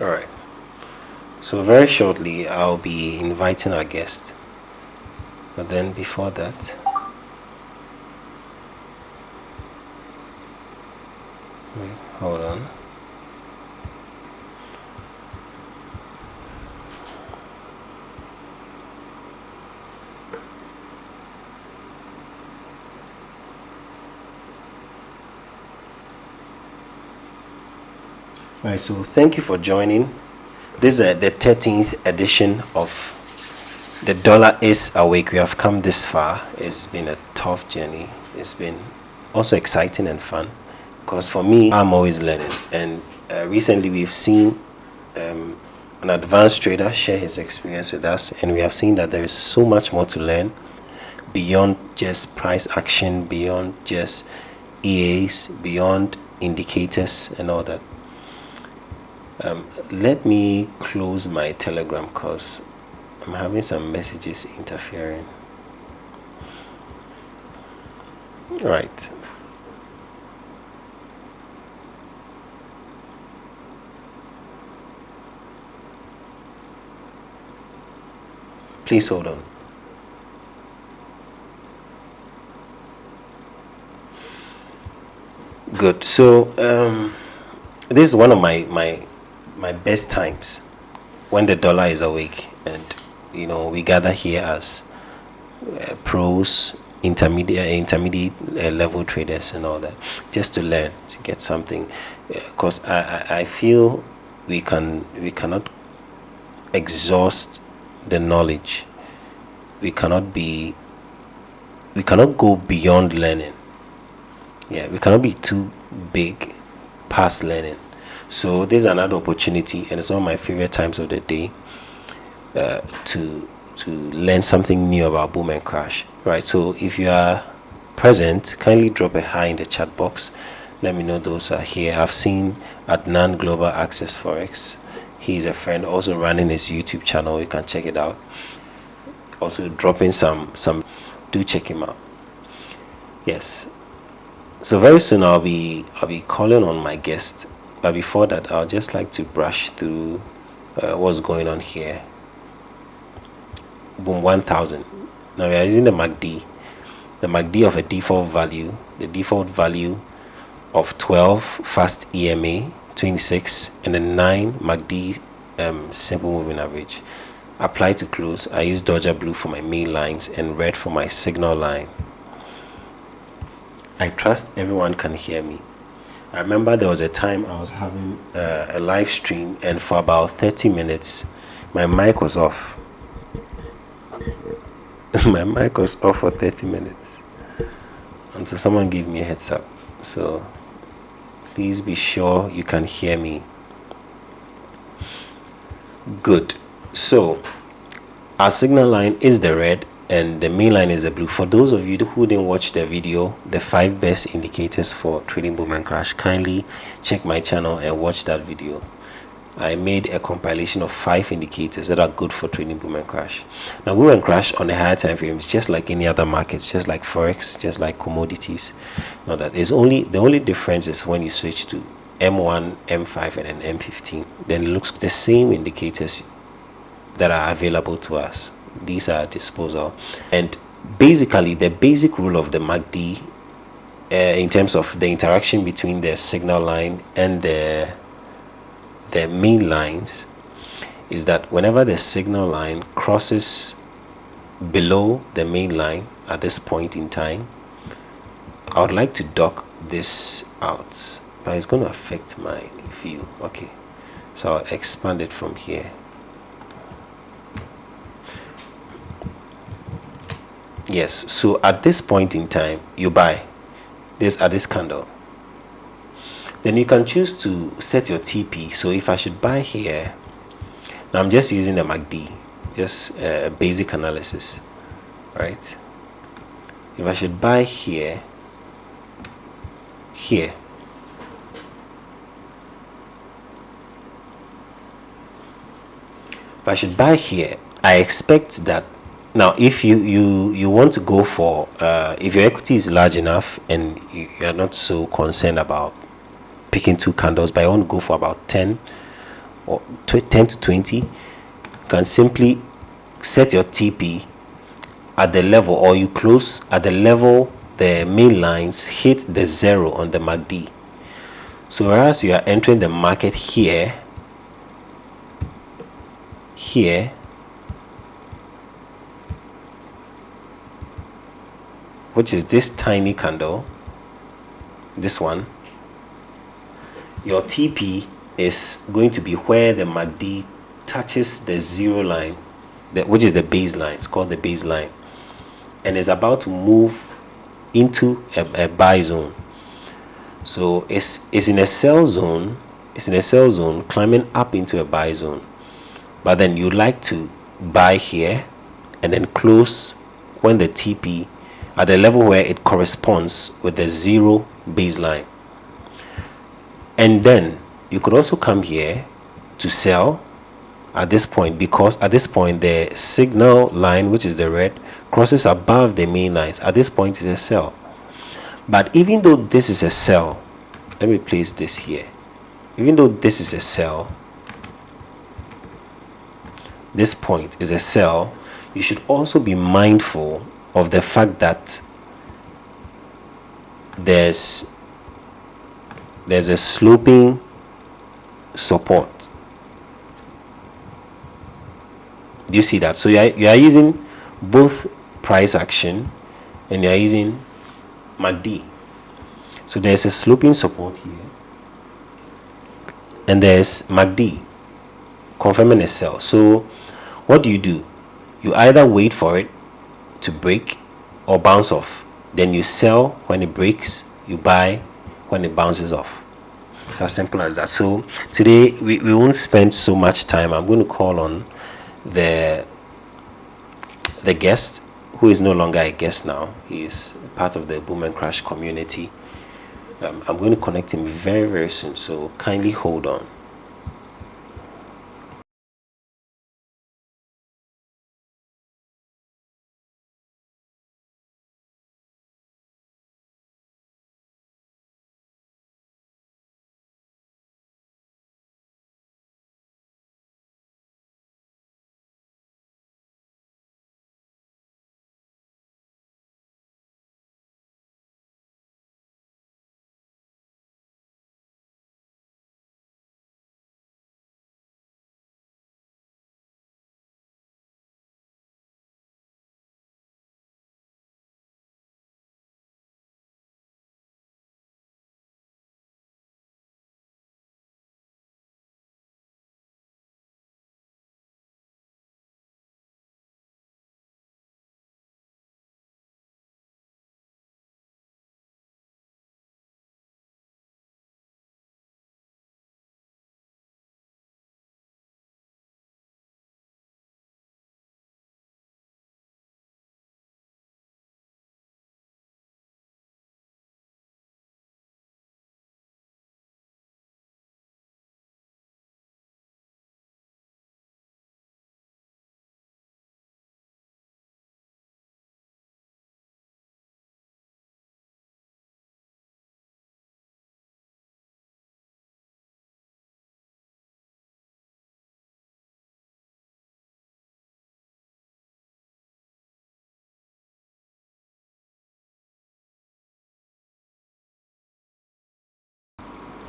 All right. So very shortly, I'll be inviting our guest. But then before that, wait, hold on. All right. So thank you for joining. This is the 13th edition of The Dollar is Awake. We have come this far. It's been a tough journey. It's been also exciting and fun, because for me, I'm always learning. And recently we've seen an advanced trader share his experience with us, and we have seen that there is so much more to learn beyond just price action, beyond just EAs, beyond indicators and all that. Let me close my Telegram because I'm having some messages interfering. Right. Please hold on. Good. So this is one of my best times, when the dollar is awake, and we gather here as pros, intermediate level traders and all that, just to learn, to get something, because I feel we cannot exhaust the knowledge. We cannot go beyond learning. We cannot be too big past learning. So there's another opportunity, and it's one of my favorite times of the day, to learn something new about Boom and Crash. Right. So if you are present, kindly drop a hi in the chat box. Let me know those who are here. I've seen Adnan Global Access Forex. He's a friend, also running his YouTube channel. You can check it out. Also dropping some. Do check him out. Yes. So very soon I'll be calling on my guest. But before that, I'll just like to brush through what's going on here. Boom 1000. Now we are using the MACD of a default value, the default value of 12 fast EMA, 26, and the 9 MACD simple moving average. Apply to close. I use Dodger blue for my main lines and red for my signal line. I trust everyone can hear me. I remember there was a time I was having a live stream, and for about 30 minutes my mic was off. My mic was off for 30 minutes until someone gave me a heads up. So please be sure you can hear me. Good. So our signal line is the red and the main line is the blue. For those of you who didn't watch the video, the 5 best indicators for trading Boom and Crash, kindly check my channel and watch that video. I made a compilation of 5 indicators that are good for trading Boom and Crash. Now Boom and Crash on the higher time frames, just like any other markets, just like Forex, just like commodities. Now that is the only difference is when you switch to M1, M5 and then M15, then it looks the same indicators that are available to us. These are at disposal. And basically the basic rule of the MACD in terms of the interaction between the signal line and the main lines is that whenever the signal line crosses below the main line at this point in time, I would like to dock this out, but it's going to affect my view. Okay, so I'll expand it from here. Yes, so at this point in time you buy this at this candle, then you can choose to set your TP. So if I should buy here, now I'm just using the MACD, just basic analysis, right? If I should buy here, if I should buy here, I expect that. Now if you want to go for if your equity is large enough and you are not so concerned about picking 2 candles, but I want to go for about 10 or 10 to 20, you can simply set your TP at the level, or you close at the level the main lines hit the 0 on the MACD. So whereas you are entering the market here, which is this tiny candle, this one, your TP is going to be where the MACD touches the 0 line, which is the baseline. It's called the baseline, and is about to move into a buy zone. So it's in a sell zone. It's in a sell zone climbing up into a buy zone, but then you like to buy here and then close when the TP at the level where it corresponds with the 0 baseline. And then you could also come here to sell at this point, because at this point the signal line, which is the red, crosses above the main lines. At this point it's a sell. But even though this is a sell, let me place this here. Even though this is a sell, this point is a sell, you should also be mindful of the fact that there's a sloping support. Do you see that? So you are using both price action and you are using MACD. So there's a sloping support here and there's MACD confirming a sell. So what do? You either wait for it to break or bounce off. Then you sell when it breaks, you buy when it bounces off. It's as simple as that. So today we won't spend so much time. I'm going to call on the guest, who is no longer a guest now. He is part of the Boom and Crash community. I'm going to connect him very, very soon, so kindly hold on.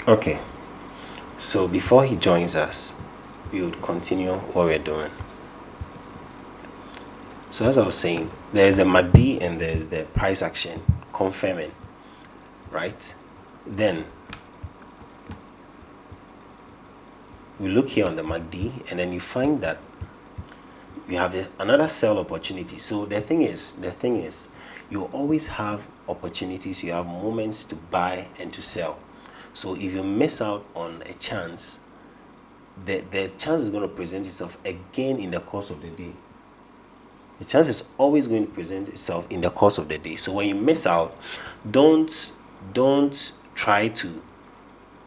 Okay, so before he joins us, we would continue what we're doing. So as I was saying, there's the MACD and there's the price action confirming, right? Then we look here on the MACD and then you find that we have another sell opportunity. So the thing is you always have opportunities, you have moments to buy and to sell. So if you miss out on a chance, the chance is going to present itself again in the course of the day. The chance is always going to present itself in the course of the day. So when you miss out, don't try to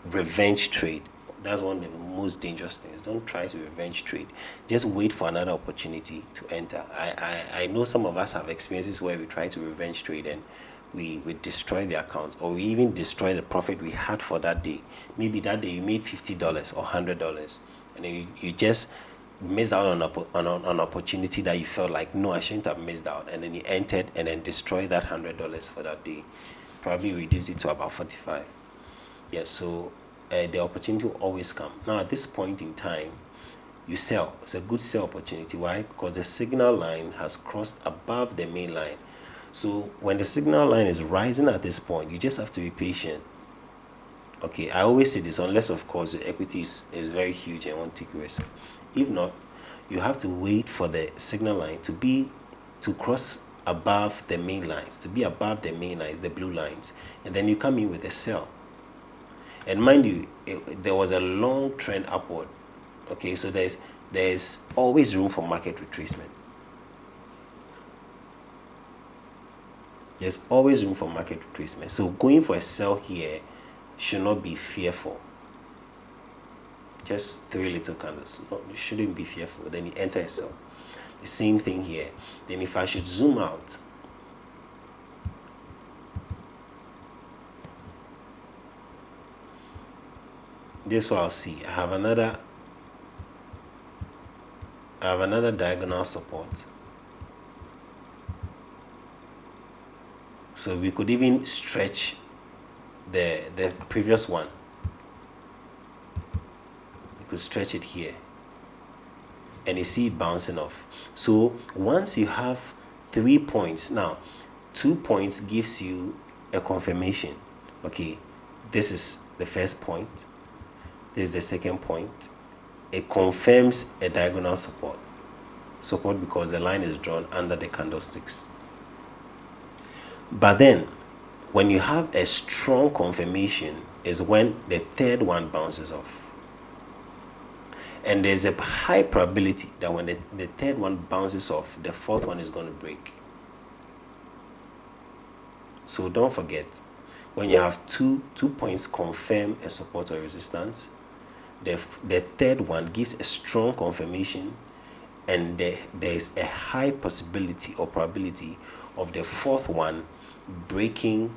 revenge trade. That's one of the most dangerous things. Don't try to revenge trade. Just wait for another opportunity to enter. I know some of us have experiences where we try to revenge trade and we destroy the account, or we even destroy the profit we had for that day. Maybe that day you made $50 or $100, and and then you just missed out on an opportunity that you felt like, no, I shouldn't have missed out, and then you entered and then destroyed that $100 for that day, probably reduce it to about 45. Yeah, so the opportunity will always come. Now at this point in time, you sell. It's a good sell opportunity. Why? Because the signal line has crossed above the main line. So when the signal line is rising at this point, you just have to be patient. Okay, I always say this, unless of course the equity is very huge and won't take risk. If not, you have to wait for the signal line to cross above the main lines, to be above the main lines, the blue lines, and then you come in with a sell. And mind you, there was a long trend upward. Okay, so there's always room for market retracement. There's always room for market retracement. So going for a sell here should not be fearful. Just three little candles. No, you shouldn't be fearful. Then you enter a sell. The same thing here. Then if I should zoom out, this is what I'll see. I have another diagonal support. So we could even stretch the previous one. You could stretch it here, and you see it bouncing off. So once you have 3 points, now 2 points gives you a confirmation. Okay, this is the first point, this is the second point. It confirms a diagonal support because the line is drawn under the candlesticks. But then when you have a strong confirmation is when the third one bounces off. And there's a high probability that when the third one bounces off, the fourth one is going to break. So don't forget, when you have two points confirm a support or resistance, the third one gives a strong confirmation, and there is a high possibility or probability of the fourth one breaking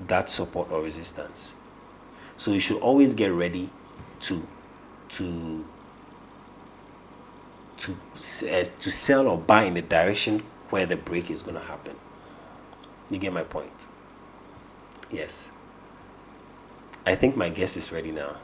that support or resistance. So you should always get ready to sell or buy in the direction where the break is going to happen. You get my point? Yes. I think my guest is ready now.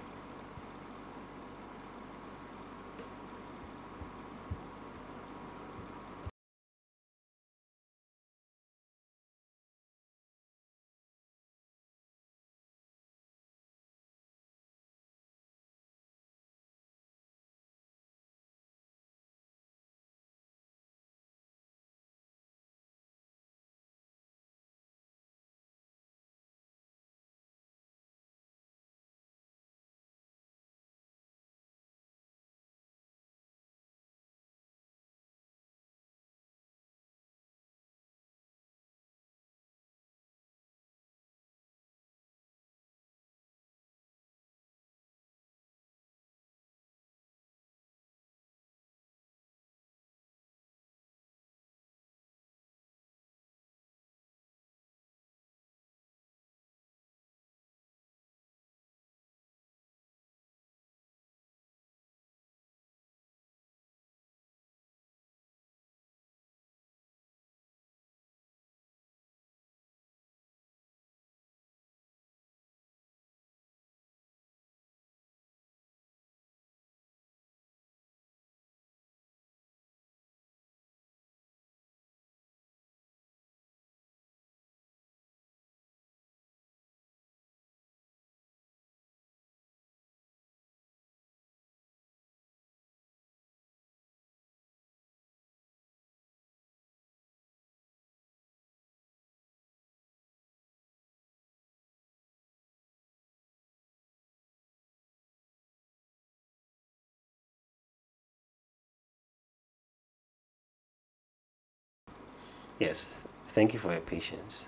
Yes. Thank you for your patience.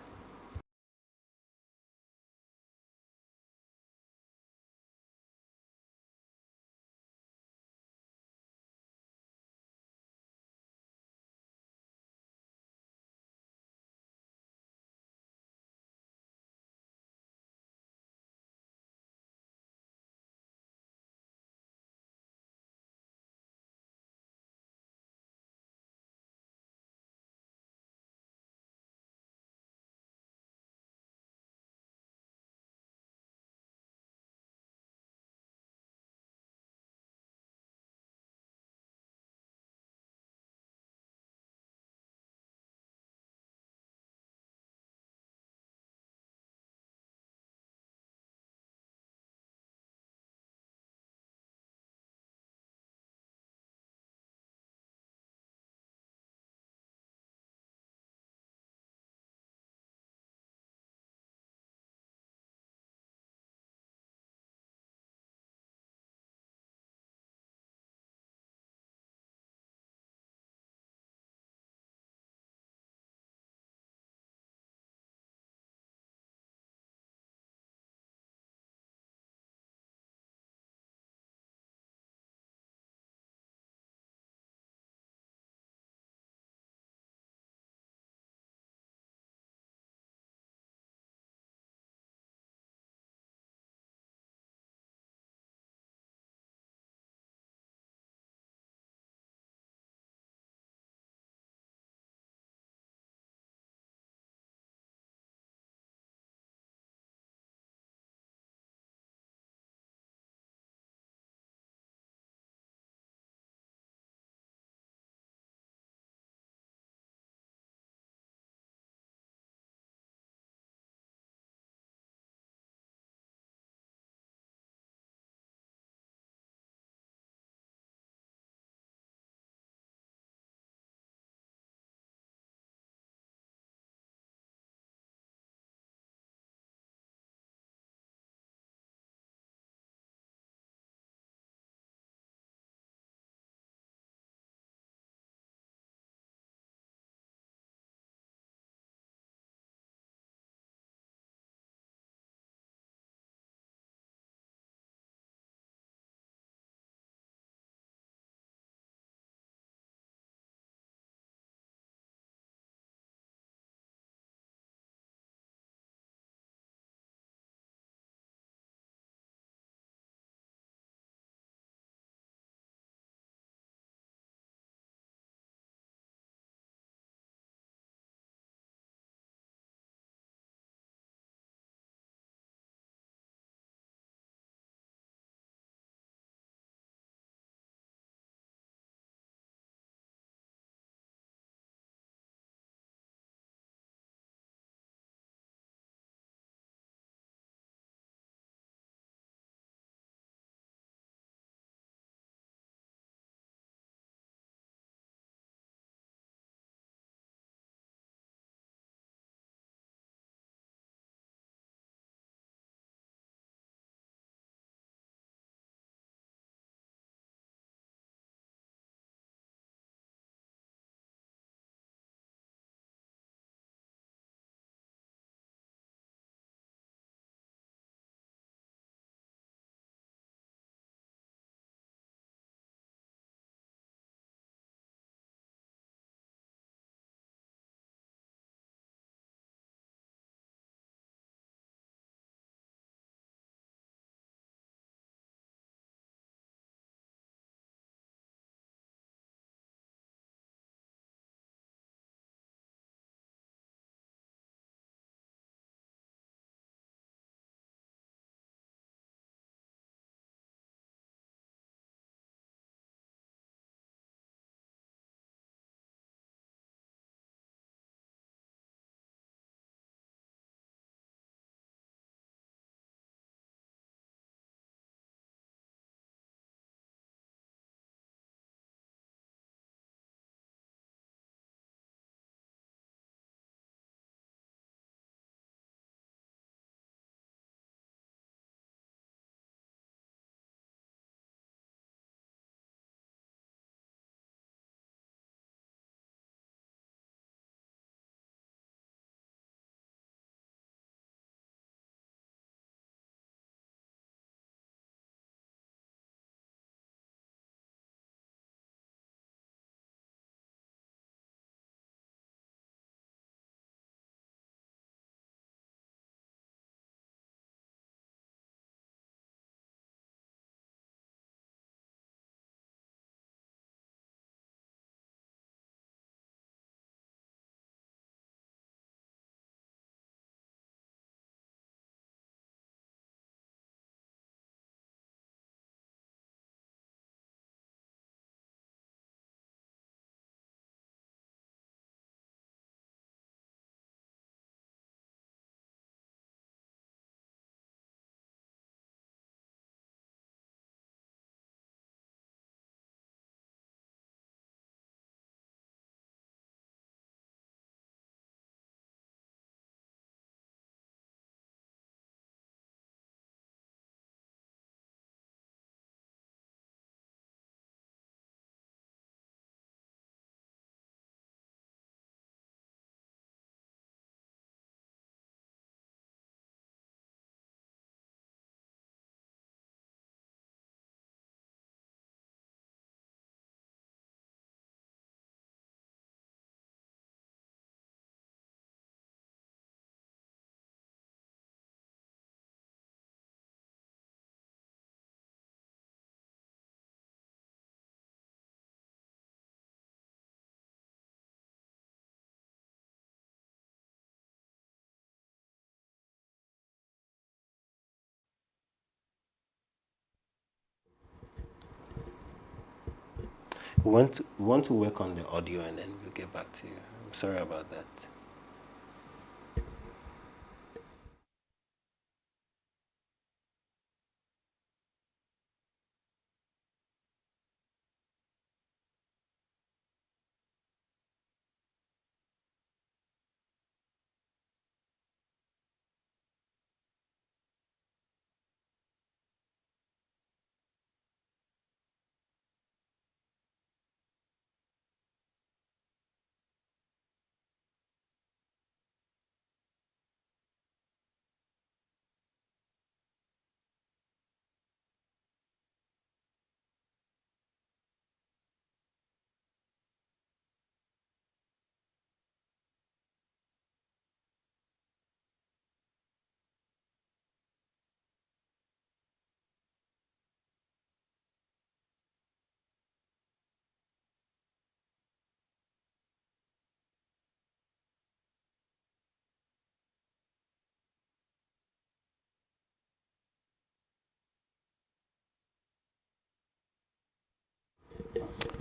We want to work on the audio and then we'll get back to you. I'm sorry about that.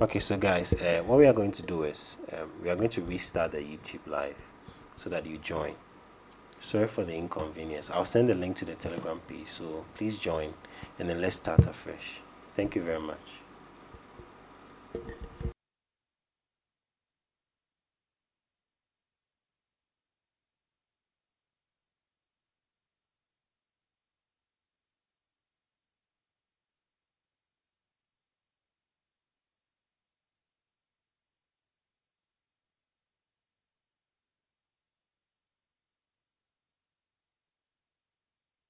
Okay, so guys, what we are going to do is we are going to restart the YouTube live so that you join. Sorry for the inconvenience. I'll send the link to the Telegram page, so please join and then let's start afresh. Thank you very much.